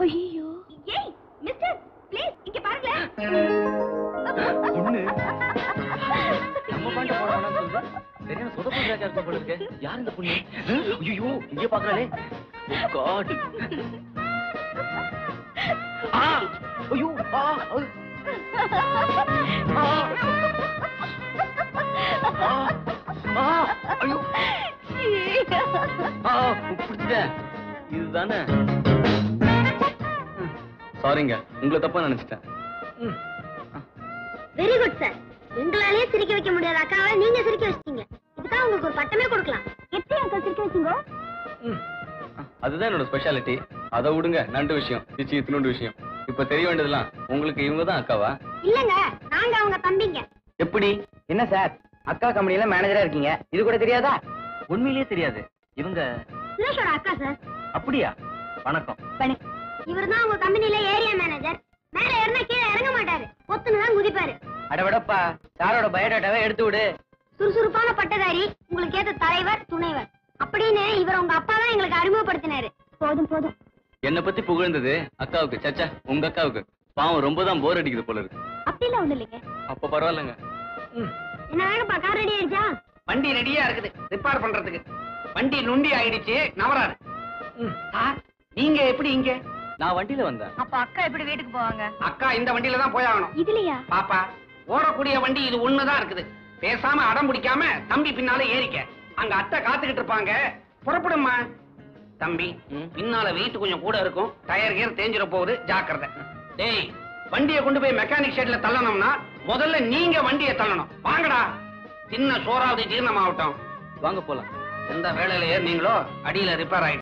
ஐயோ ஏய் mister please இங்க பாருங்க. பொண்ணு நம்ம பாண்ட போறானே சொல்லுங்க. சரியான சொதப்பல் ராஜா இருக்க போல இருக்கு. யார் இந்த பொண்ணு? ஐயோ இங்க பாக்குறாளே. ஓ காட். ஐயோ ஐயோ இதுதானே. சாரிங்க, உங்களை தப்பா நினைச்சிட்டேன். Very good sir. உங்களாலே சிரிக்க வைக்க முடியாத அக்காவை நீங்க சிரிக்க வச்சிட்டீங்க. இதுதான் உங்களுக்கு ஒரு பட்டமே கொடுக்கலாம். எப்படி அக்கா சிரிக்க வச்சீங்க? அதுதான் என்னோட ஸ்பெஷாலிட்டி. அதை விடுங்க, நண்டு விஷயம் சிச்சி இத்தினோண்டு விஷயம். இப்ப தெரிய வேண்டியதெல்லாம் உங்களுக்கு இவங்க தான் அக்காவா? இல்லங்க, நாங்க அவங்க தம்பிங்க. எப்படி? என்ன சார், அக்கா கம்பெனில மேனேஜரா இருக்கீங்க, இது கூட தெரியாதா? உண்மையிலேயே தெரியாது. இவங்க சுரேஷோட அக்கா சார். அப்படியா? வணக்கம். இவர்தான் உங்க கம்பெனில ஏரியா மேனேஜர். மேல ஏறினா கீழே இறங்க மாட்டாரு, பொத்துன்னு தான் குதிப்பாரு. அடவடப்பா, சாரோட பயோடேட்டாவை எடுத்து விடு. சுறுசுறுப்பான பட்டதாரி, உங்களுக்கு ஏத்த தலைவர் துணைவர் அப்படின்னு இவர் உங்க அப்பா தான் எங்களுக்கு அறிமுகப்படுத்தினாரு. போதும் போதும். என்ன பத்தி புகழ்ந்தது அக்காவுக்கு. சச்சா, உங்க அக்காவுக்கு பாவம் ரொம்ப தான் போர் அடிக்குது போல இருக்கு. அப்படிலாம் ஒண்ணு இல்லைங்க. அப்ப பரவாயில்லைங்க. என்ன வேணும்ப்பா, கார் ரெடி ஆயிடுச்சா? வண்டி ரெடியா இருக்குது ரிப்பேர் பண்றதுக்கு. வண்டி நுண்டி ஆயிடுச்சு, நவராரு. சார், நீங்க எப்படி இங்க? நான் வண்டியில வந்தேன். அப்ப அக்கா எப்படி வீட்டுக்கு போவாங்க? அக்கா இந்த வண்டியில தான் போயாகணும். இதுலயா? பாப்பா, ஓடக்கூடிய வண்டி இது ஒண்ணுதான் இருக்குது. பேசாம அடம் பிடிக்காம தம்பி பின்னால ஏறிக்க. அங்க அத்தை காத்துக்கிட்டு இருப்பாங்க. புறப்படுமா தம்பி. பின்னால வெயிட் கொஞ்சம் கூட இருக்கும், டயர் கியர் தேஞ்சிட போகுது, ஜாக்கிரதை. டேய், வண்டியை கொண்டு போய் மெக்கானிக் ஷெட்ல தள்ளணும்னா முதல்ல நீங்க வண்டியை தள்ளணும். வாங்கடா, சின்ன சோறாவது ஜீரணமாகட்டும். வாங்க போலாம். எந்த வேலையில ஏறினீங்களோ அடியில ரிப்பேர் ஆயிடும்.